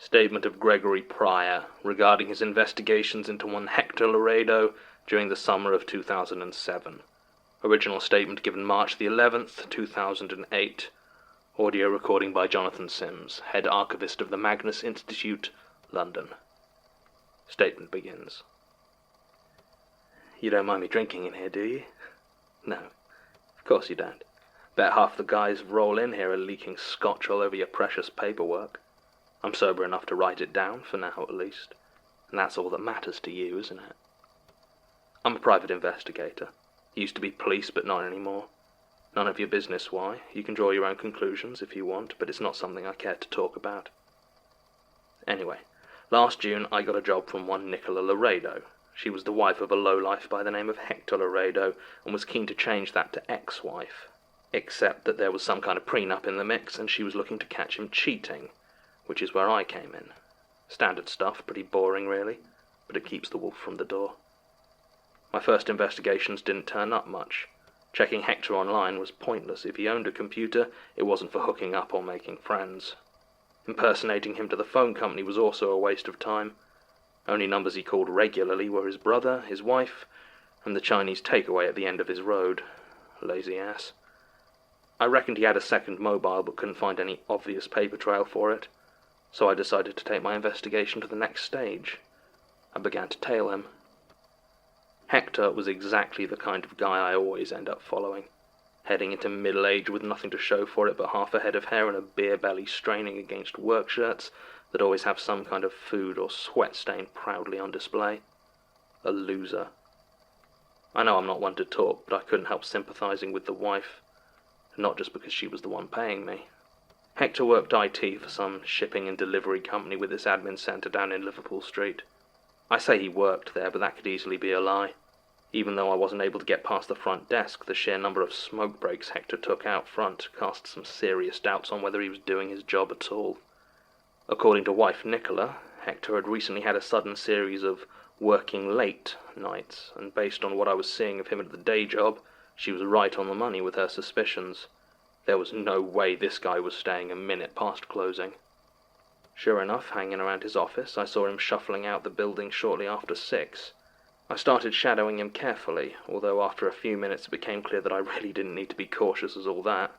Statement of Gregory Pryor regarding his investigations into one Hector Laredo during the summer of 2007. Original statement given March the 11th, 2008. Audio recording by Jonathan Sims, head archivist of the Magnus Institute, London. Statement begins. You don't mind me drinking in here, do you? No, of course you don't. Bet half the guys roll in here are leaking scotch all over your precious paperwork. I'm sober enough to write it down, for now at least, and that's all that matters to you, isn't it? I'm a private investigator. Used to be police, but not anymore. None of your business why. You can draw your own conclusions if you want, but it's not something I care to talk about. Anyway, last June I got a job from one Nicola Laredo. She was the wife of a lowlife by the name of Hector Laredo, and was keen to change that to ex-wife. Except that there was some kind of prenup in the mix, and she was looking to catch him cheating, which is where I came in. Standard stuff, pretty boring really, but it keeps the wolf from the door. My first investigations didn't turn up much. Checking Hector online was pointless. If he owned a computer, it wasn't for hooking up or making friends. Impersonating him to the phone company was also a waste of time. Only numbers he called regularly were his brother, his wife, and the Chinese takeaway at the end of his road. Lazy ass. I reckoned he had a second mobile but couldn't find any obvious paper trail for it, so I decided to take my investigation to the next stage. I began to tail him. Hector was exactly the kind of guy I always end up following, heading into middle age with nothing to show for it but half a head of hair and a beer belly straining against work shirts that always have some kind of food or sweat stain proudly on display. A loser. I know I'm not one to talk, but I couldn't help sympathizing with the wife, not just because she was the one paying me. Hector worked IT for some shipping and delivery company with its admin centre down in Liverpool Street. I say he worked there, but that could easily be a lie. Even though I wasn't able to get past the front desk, the sheer number of smoke breaks Hector took out front cast some serious doubts on whether he was doing his job at all. According to wife Nicola, Hector had recently had a sudden series of working late nights, and based on what I was seeing of him at the day job, she was right on the money with her suspicions. There was no way this guy was staying a minute past closing. Sure enough, hanging around his office, I saw him shuffling out the building shortly after 6. I started shadowing him carefully, although after a few minutes it became clear that I really didn't need to be cautious as all that.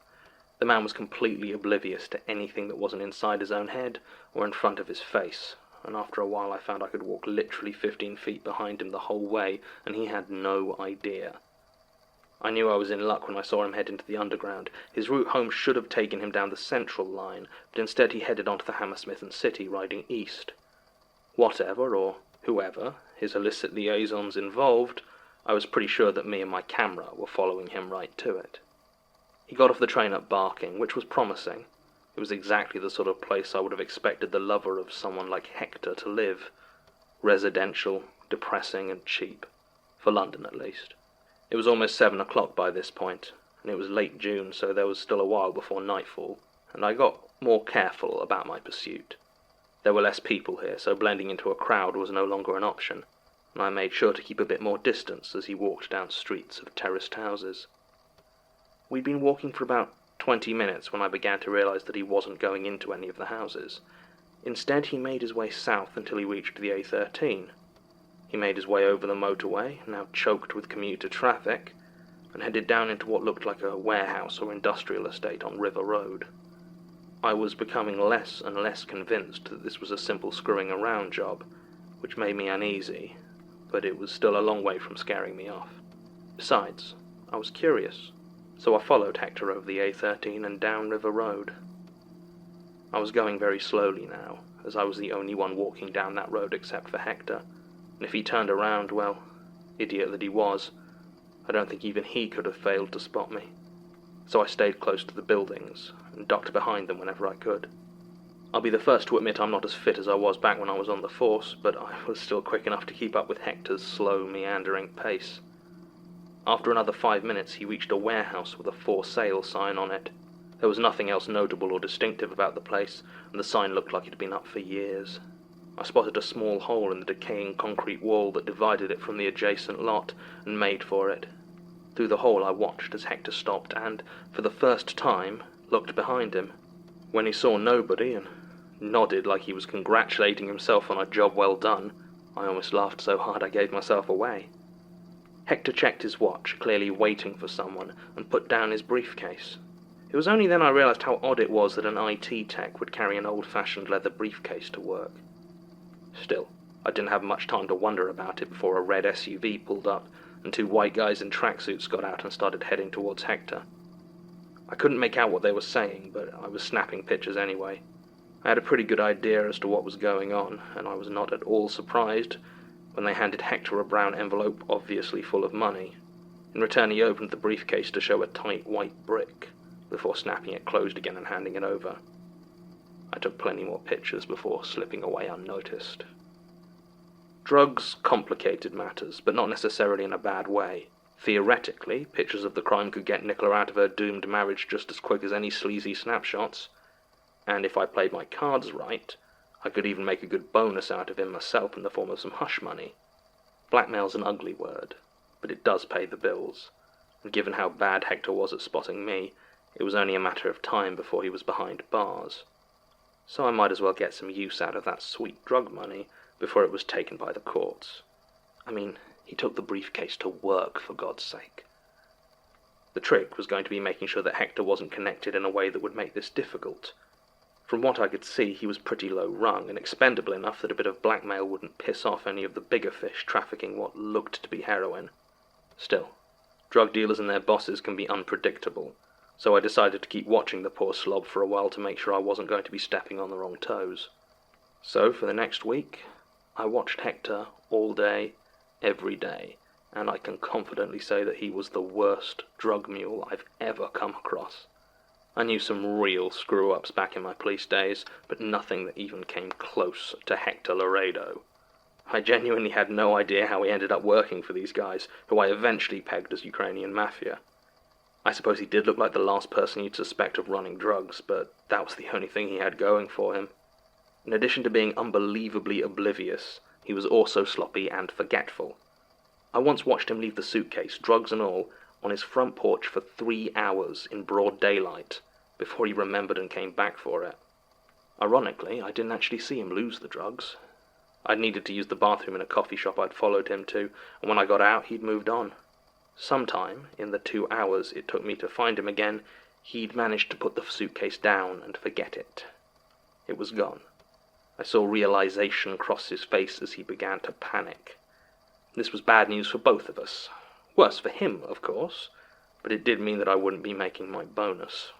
The man was completely oblivious to anything that wasn't inside his own head or in front of his face, and after a while I found I could walk literally 15 feet behind him the whole way, and he had no idea. I knew I was in luck when I saw him head into the underground. His route home should have taken him down the Central line, but instead he headed on to the Hammersmith and City, riding east. Whatever, or whoever, his illicit liaisons involved, I was pretty sure that me and my camera were following him right to it. He got off the train at Barking, which was promising. It was exactly the sort of place I would have expected the lover of someone like Hector to live. Residential, depressing and cheap. For London at least. It was almost 7 o'clock by this point, and it was late June, so there was still a while before nightfall, and I got more careful about my pursuit. There were less people here, so blending into a crowd was no longer an option, and I made sure to keep a bit more distance as he walked down streets of terraced houses. We'd been walking for about 20 minutes when I began to realize that he wasn't going into any of the houses. Instead, he made his way south until he reached the A13. He made his way over the motorway, now choked with commuter traffic, and headed down into what looked like a warehouse or industrial estate on River Road. I was becoming less and less convinced that this was a simple screwing around job, which made me uneasy, but it was still a long way from scaring me off. Besides, I was curious, so I followed Hector over the A13 and down River Road. I was going very slowly now, as I was the only one walking down that road except for Hector. And if he turned around, well, idiot that he was, I don't think even he could have failed to spot me. So I stayed close to the buildings, and ducked behind them whenever I could. I'll be the first to admit I'm not as fit as I was back when I was on the force, but I was still quick enough to keep up with Hector's slow, meandering pace. After another 5 minutes, he reached a warehouse with a for sale sign on it. There was nothing else notable or distinctive about the place, and the sign looked like it had been up for years. I spotted a small hole in the decaying concrete wall that divided it from the adjacent lot, and made for it. Through the hole I watched as Hector stopped and, for the first time, looked behind him. When he saw nobody, and nodded like he was congratulating himself on a job well done. I almost laughed so hard I gave myself away. Hector checked his watch, clearly waiting for someone, and put down his briefcase. It was only then I realized how odd it was that an IT tech would carry an old-fashioned leather briefcase to work. Still, I didn't have much time to wonder about it before a red SUV pulled up, and two white guys in tracksuits got out and started heading towards Hector. I couldn't make out what they were saying, but I was snapping pictures anyway. I had a pretty good idea as to what was going on, and I was not at all surprised when they handed Hector a brown envelope obviously full of money. In return, he opened the briefcase to show a tight white brick, before snapping it closed again and handing it over. I took plenty more pictures before slipping away unnoticed. Drugs complicated matters, but not necessarily in a bad way. Theoretically, pictures of the crime could get Nicola out of her doomed marriage just as quick as any sleazy snapshots. And if I played my cards right, I could even make a good bonus out of him myself in the form of some hush money. Blackmail's an ugly word, but it does pay the bills, and given how bad Hector was at spotting me, it was only a matter of time before he was behind bars. So I might as well get some use out of that sweet drug money before it was taken by the courts. I mean, he took the briefcase to work, for God's sake. The trick was going to be making sure that Hector wasn't connected in a way that would make this difficult. From what I could see, he was pretty low rung and expendable enough that a bit of blackmail wouldn't piss off any of the bigger fish trafficking what looked to be heroin. Still, drug dealers and their bosses can be unpredictable, so I decided to keep watching the poor slob for a while to make sure I wasn't going to be stepping on the wrong toes. So, for the next week, I watched Hector all day, every day, and I can confidently say that he was the worst drug mule I've ever come across. I knew some real screw-ups back in my police days, but nothing that even came close to Hector Laredo. I genuinely had no idea how he ended up working for these guys, who I eventually pegged as Ukrainian mafia. I suppose he did look like the last person you'd suspect of running drugs, but that was the only thing he had going for him. In addition to being unbelievably oblivious, he was also sloppy and forgetful. I once watched him leave the suitcase, drugs and all, on his front porch for 3 hours in broad daylight, before he remembered and came back for it. Ironically, I didn't actually see him lose the drugs. I'd needed to use the bathroom in a coffee shop I'd followed him to, and when I got out, he'd moved on. Sometime, in the 2 hours it took me to find him again, he'd managed to put the suitcase down and forget it. It was gone. I saw realization cross his face as he began to panic. This was bad news for both of us. Worse for him, of course, but it did mean that I wouldn't be making my bonus.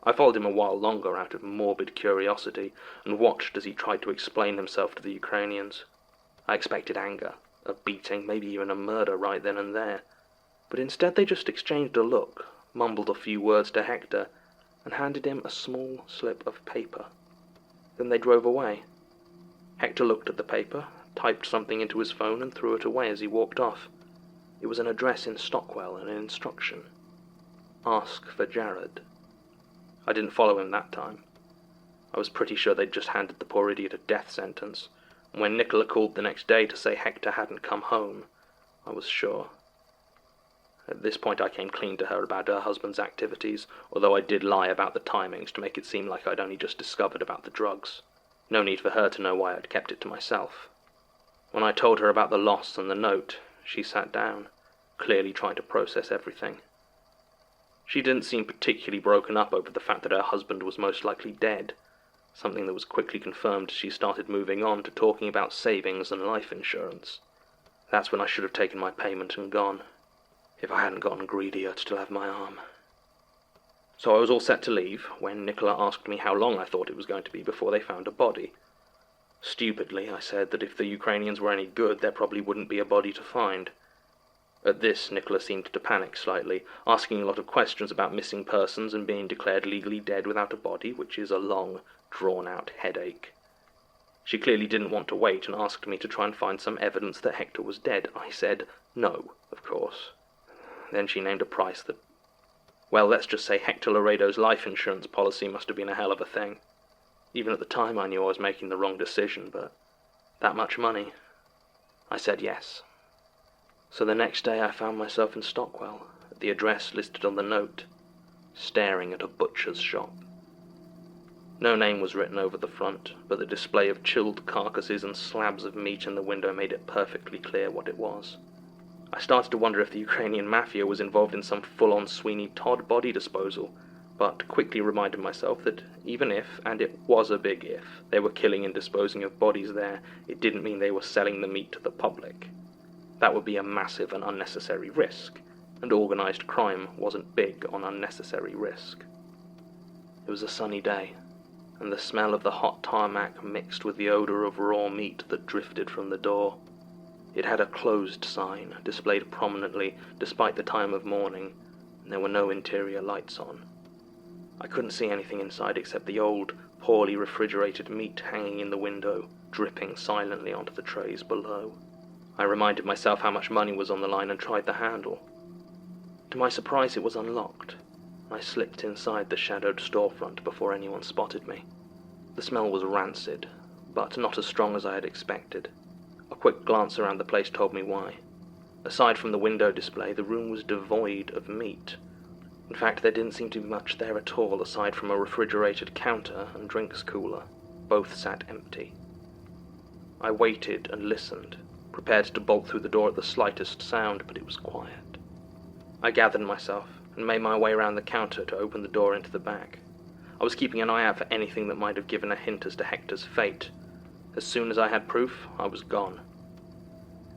I followed him a while longer out of morbid curiosity, and watched as he tried to explain himself to the Ukrainians. I expected anger, a beating, maybe even a murder right then and there, but instead they just exchanged a look, mumbled a few words to Hector, and handed him a small slip of paper. Then they drove away. Hector looked at the paper, typed something into his phone, and threw it away as he walked off. It was an address in Stockwell and an instruction. Ask for Jared. I didn't follow him that time. I was pretty sure they'd just handed the poor idiot a death sentence, and when Nicola called the next day to say Hector hadn't come home, I was sure. At this point I came clean to her about her husband's activities, although I did lie about the timings to make it seem like I'd only just discovered about the drugs. No need for her to know why I'd kept it to myself. When I told her about the loss and the note, she sat down, clearly trying to process everything. She didn't seem particularly broken up over the fact that her husband was most likely dead, something that was quickly confirmed as she started moving on to talking about savings and life insurance. That's when I should have taken my payment and gone. If I hadn't gotten greedy, I'd still have my arm. So I was all set to leave when Nicola asked me how long I thought it was going to be before they found a body. Stupidly, I said that if the Ukrainians were any good, there probably wouldn't be a body to find. At this, Nicola seemed to panic slightly, asking a lot of questions about missing persons and being declared legally dead without a body, which is a long, drawn-out headache. She clearly didn't want to wait and asked me to try and find some evidence that Hector was dead. I said no, of course. Then she named a price that... Well, let's just say Hector Laredo's life insurance policy must have been a hell of a thing. Even at the time I knew I was making the wrong decision, but that much money? I said yes. So the next day I found myself in Stockwell, at the address listed on the note, staring at a butcher's shop. No name was written over the front, but the display of chilled carcasses and slabs of meat in the window made it perfectly clear what it was. I started to wonder if the Ukrainian mafia was involved in some full-on Sweeney Todd body disposal, but quickly reminded myself that even if, and it was a big if, they were killing and disposing of bodies there, it didn't mean they were selling the meat to the public. That would be a massive and unnecessary risk, and organised crime wasn't big on unnecessary risk. It was a sunny day, and the smell of the hot tarmac mixed with the odour of raw meat that drifted from the door. It had a closed sign, displayed prominently despite the time of morning, and there were no interior lights on. I couldn't see anything inside except the old, poorly refrigerated meat hanging in the window, dripping silently onto the trays below. I reminded myself how much money was on the line and tried the handle. To my surprise, it was unlocked. I slipped inside the shadowed storefront before anyone spotted me. The smell was rancid, but not as strong as I had expected. A quick glance around the place told me why. Aside from the window display, the room was devoid of meat. In fact, there didn't seem to be much there at all aside from a refrigerated counter and drinks cooler. Both sat empty. I waited and listened, prepared to bolt through the door at the slightest sound, but it was quiet. I gathered myself and made my way around the counter to open the door into the back. I was keeping an eye out for anything that might have given a hint as to Hector's fate. As soon as I had proof, I was gone.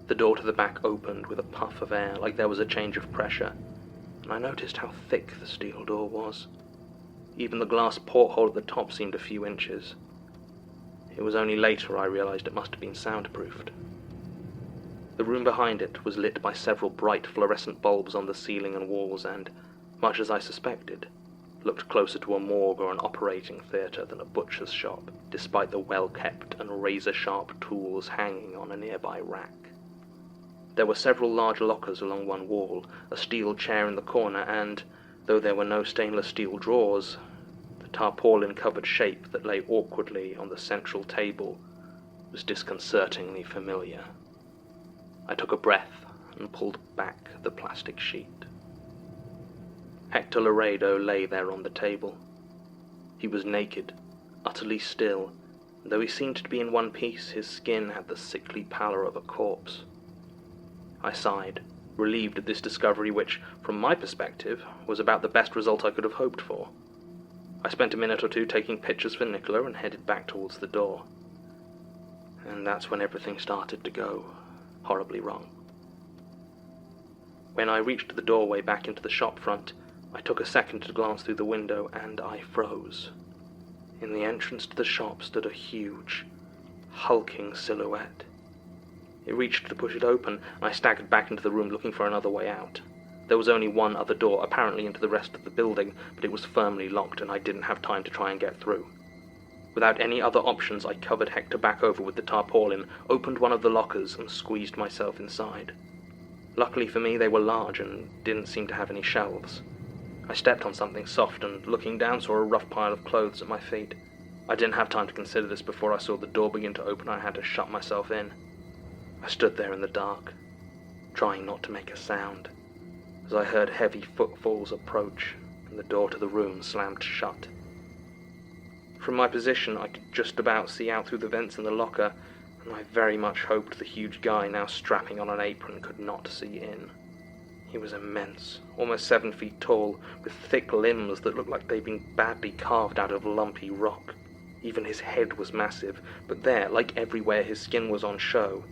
The door to the back opened with a puff of air, like there was a change of pressure, and I noticed how thick the steel door was. Even the glass porthole at the top seemed a few inches. It was only later I realized it must have been soundproofed. The room behind it was lit by several bright fluorescent bulbs on the ceiling and walls and, much as I suspected, looked closer to a morgue or an operating theatre than a butcher's shop, despite the well-kept and razor-sharp tools hanging on a nearby rack. There were several large lockers along one wall, a steel chair in the corner, and, though there were no stainless steel drawers, the tarpaulin-covered shape that lay awkwardly on the central table was disconcertingly familiar. I took a breath and pulled back the plastic sheet. Hector Laredo lay there on the table. He was naked, utterly still, and though he seemed to be in one piece, his skin had the sickly pallor of a corpse. I sighed, relieved at this discovery which, from my perspective, was about the best result I could have hoped for. I spent a minute or two taking pictures for Nicola and headed back towards the door. And that's when everything started to go horribly wrong. When I reached the doorway back into the shop front, I took a second to glance through the window, and I froze. In the entrance to the shop stood a huge, hulking silhouette. It reached to push it open, and I staggered back into the room looking for another way out. There was only one other door, apparently into the rest of the building, but it was firmly locked, and I didn't have time to try and get through. Without any other options, I covered Hector back over with the tarpaulin, opened one of the lockers, and squeezed myself inside. Luckily for me, they were large and didn't seem to have any shelves. I stepped on something soft and, looking down, saw a rough pile of clothes at my feet. I didn't have time to consider this before I saw the door begin to open and I had to shut myself in. I stood there in the dark, trying not to make a sound, as I heard heavy footfalls approach and the door to the room slammed shut. From my position, I could just about see out through the vents in the locker, and I very much hoped the huge guy now strapping on an apron could not see in. He was immense, almost 7 feet tall, with thick limbs that looked like they'd been badly carved out of lumpy rock. Even his head was massive, but there, like everywhere his skin was on show,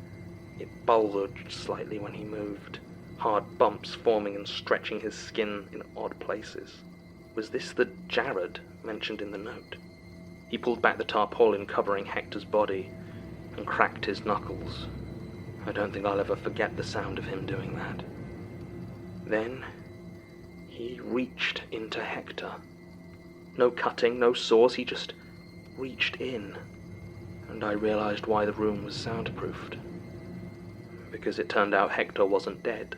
it bulged slightly when he moved, hard bumps forming and stretching his skin in odd places. Was this the Jared mentioned in the note? He pulled back the tarpaulin covering Hector's body and cracked his knuckles. I don't think I'll ever forget the sound of him doing that. Then he reached into Hector. No cutting, no saws, he just reached in. And I realized why the room was soundproofed. Because it turned out Hector wasn't dead.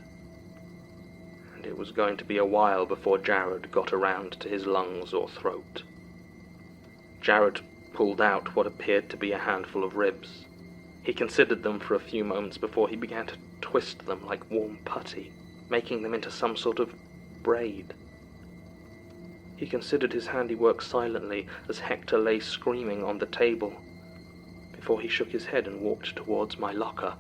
And it was going to be a while before Jared got around to his lungs or throat. Jared pulled out what appeared to be a handful of ribs. He considered them for a few moments before he began to twist them like warm putty, making them into some sort of braid. He considered his handiwork silently as Hector lay screaming on the table, before he shook his head and walked towards my locker.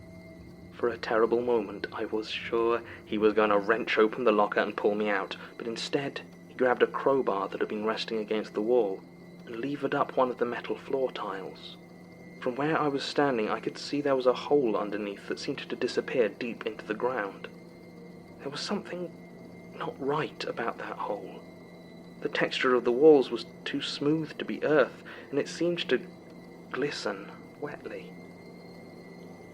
For a terrible moment, I was sure he was going to wrench open the locker and pull me out, but instead he grabbed a crowbar that had been resting against the wall and levered up one of the metal floor tiles. From where I was standing, I could see there was a hole underneath that seemed to disappear deep into the ground. There was something not right about that hole. The texture of the walls was too smooth to be earth, and it seemed to glisten wetly.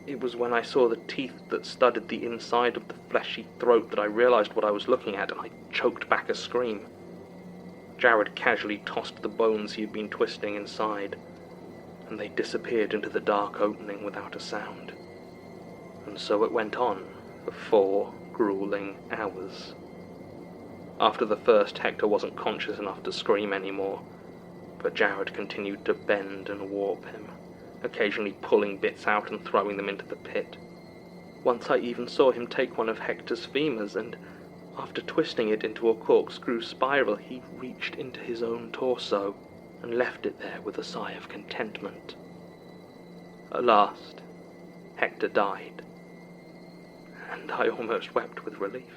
It was when I saw the teeth that studded the inside of the fleshy throat that I realized what I was looking at, and I choked back a scream. Jared casually tossed the bones he had been twisting inside, and they disappeared into the dark opening without a sound. And so it went on for 4 grueling hours. After the first, Hector wasn't conscious enough to scream anymore, but Jared continued to bend and warp him, occasionally pulling bits out and throwing them into the pit. Once I even saw him take one of Hector's femurs and, after twisting it into a corkscrew spiral, he reached into his own torso and left it there with a sigh of contentment. At last, Hector died, and I almost wept with relief.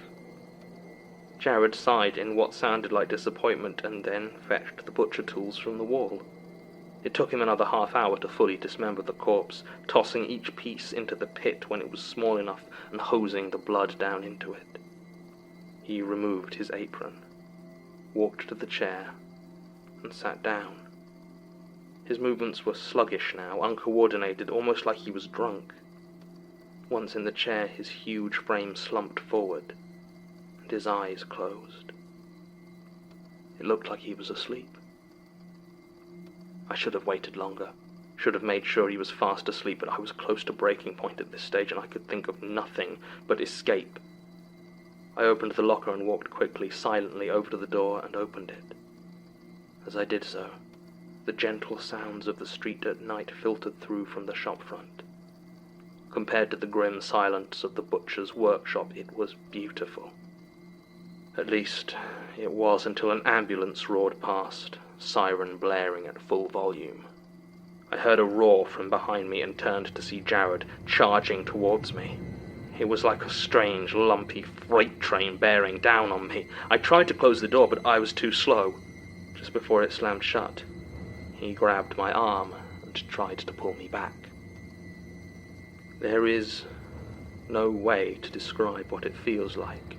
Jared sighed in what sounded like disappointment and then fetched the butcher tools from the wall. It took him another half hour to fully dismember the corpse, tossing each piece into the pit when it was small enough and hosing the blood down into it. He removed his apron, walked to the chair, and sat down. His movements were sluggish now, uncoordinated, almost like he was drunk. Once in the chair, his huge frame slumped forward, and his eyes closed. It looked like he was asleep. I should have waited longer, should have made sure he was fast asleep, but I was close to breaking point at this stage, and I could think of nothing but escape. I opened the locker and walked quickly, silently over to the door and opened it. As I did so, the gentle sounds of the street at night filtered through from the shop front. Compared to the grim silence of the butcher's workshop, it was beautiful. At least, it was until an ambulance roared past, siren blaring at full volume. I heard a roar from behind me and turned to see Jared charging towards me. It was like a strange, lumpy freight train bearing down on me. I tried to close the door, but I was too slow. Just before it slammed shut, he grabbed my arm and tried to pull me back. There is no way to describe what it feels like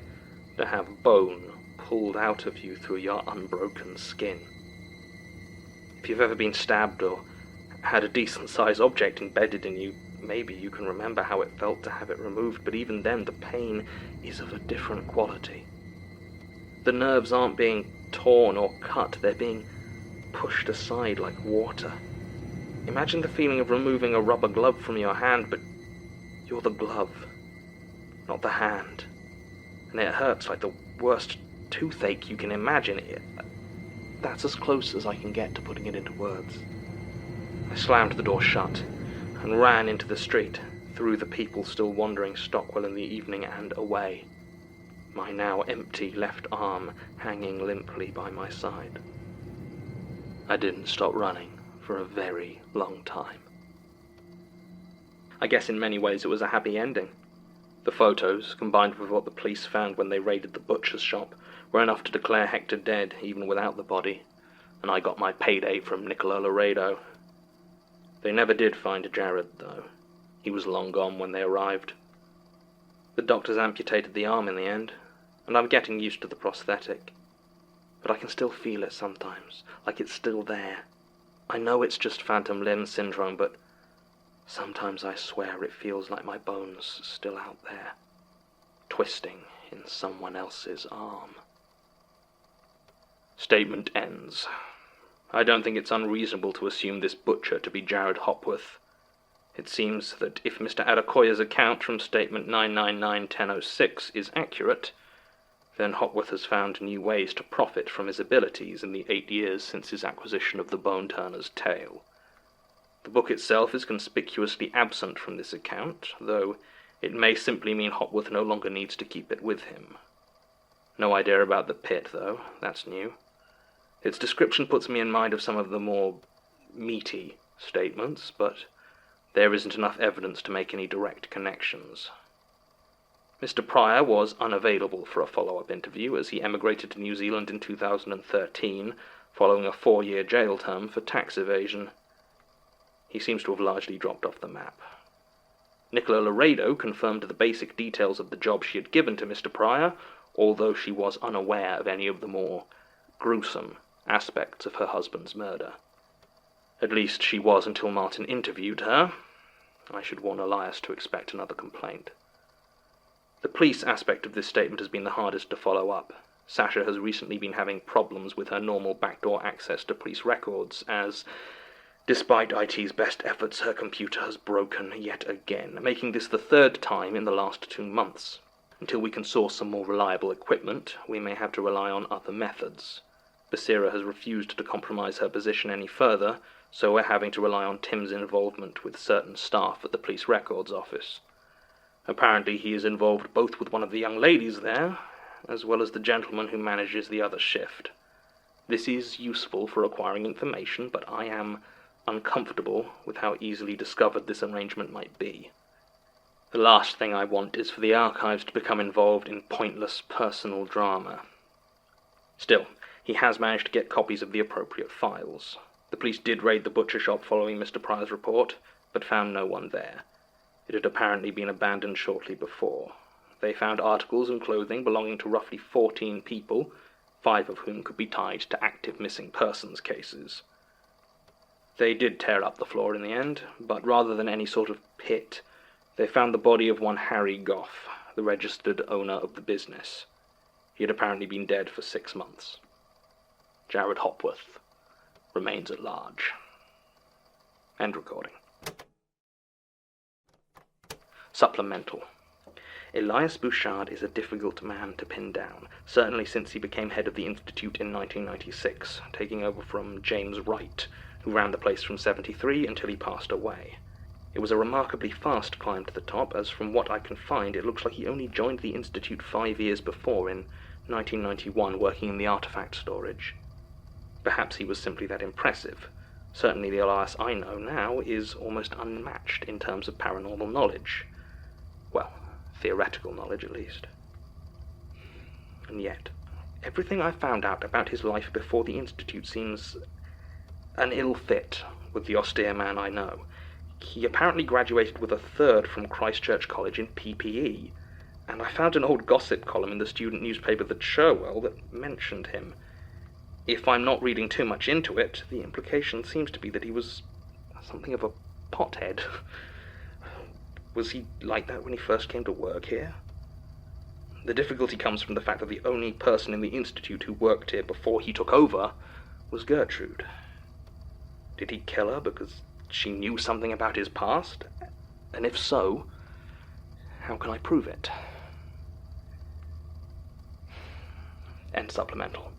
to have bone pulled out of you through your unbroken skin. If you've ever been stabbed or had a decent-sized object embedded in you, maybe you can remember how it felt to have it removed, but even then the pain is of a different quality. The nerves aren't being torn or cut, they're being pushed aside like water. Imagine the feeling of removing a rubber glove from your hand, but you're the glove, not the hand. And it hurts like the worst toothache you can imagine. That's as close as I can get to putting it into words. I slammed the door shut and ran into the street, through the people still wandering Stockwell in the evening and away, my now empty left arm hanging limply by my side. I didn't stop running for a very long time. I guess in many ways it was a happy ending. The photos, combined with what the police found when they raided the butcher's shop, were enough to declare Hector dead, even without the body, and I got my payday from Nicola Laredo. They never did find Jared, though. He was long gone when they arrived. The doctors amputated the arm in the end, and I'm getting used to the prosthetic. But I can still feel it sometimes, like it's still there. I know it's just phantom limb syndrome, but sometimes I swear it feels like my bone's still out there, twisting in someone else's arm. Statement ends. I don't think it's unreasonable to assume this butcher to be Jared Hopworth. It seems that if Mr. Adekoya's account from Statement 999-1006 is accurate, then Hopworth has found new ways to profit from his abilities in the 8 years since his acquisition of the Bone Turner's tale. The book itself is conspicuously absent from this account, though it may simply mean Hopworth no longer needs to keep it with him. No idea about the pit, though. That's new. Its description puts me in mind of some of the more meaty statements, but there isn't enough evidence to make any direct connections. Mr. Pryor was unavailable for a follow-up interview as he emigrated to New Zealand in 2013, following a 4-year jail term for tax evasion. He seems to have largely dropped off the map. Nicola Laredo confirmed the basic details of the job she had given to Mr. Pryor, although she was unaware of any of the more gruesome aspects of her husband's murder. At least she was until Martin interviewed her. I should warn Elias to expect another complaint. The police aspect of this statement has been the hardest to follow up. Sasha has recently been having problems with her normal backdoor access to police records, as, despite IT's best efforts, her computer has broken yet again, making this the 3rd time in the last 2 months. Until we can source some more reliable equipment, we may have to rely on other methods. Basira has refused to compromise her position any further, so we're having to rely on Tim's involvement with certain staff at the police records office. Apparently he is involved both with one of the young ladies there, as well as the gentleman who manages the other shift. This is useful for acquiring information, but I am uncomfortable with how easily discovered this arrangement might be. The last thing I want is for the archives to become involved in pointless personal drama. Still, he has managed to get copies of the appropriate files. The police did raid the butcher shop following Mr. Pryor's report, but found no one there. It had apparently been abandoned shortly before. They found articles and clothing belonging to roughly 14 people, 5 of whom could be tied to active missing persons cases. They did tear up the floor in the end, but rather than any sort of pit, they found the body of one Harry Goff, the registered owner of the business. He had apparently been dead for 6 months. Jared Hopworth remains at large. End recording. Supplemental. Elias Bouchard is a difficult man to pin down, certainly since he became head of the Institute in 1996, taking over from James Wright, who ran the place from 1973 until he passed away. It was a remarkably fast climb to the top, as from what I can find it looks like he only joined the Institute 5 years before, in 1991, working in the artifact storage. Perhaps he was simply that impressive. Certainly the Elias I know now is almost unmatched in terms of paranormal knowledge. Well, theoretical knowledge at least. And yet, everything I found out about his life before the Institute seems an ill fit with the austere man I know. He apparently graduated with a 3rd from Christchurch College in PPE, and I found an old gossip column in the student newspaper The Cherwell that mentioned him. If I'm not reading too much into it, the implication seems to be that he was something of a pothead. Was he like that when he first came to work here? The difficulty comes from the fact that the only person in the Institute who worked here before he took over was Gertrude. Did he kill her because she knew something about his past? And if so, how can I prove it? End supplemental.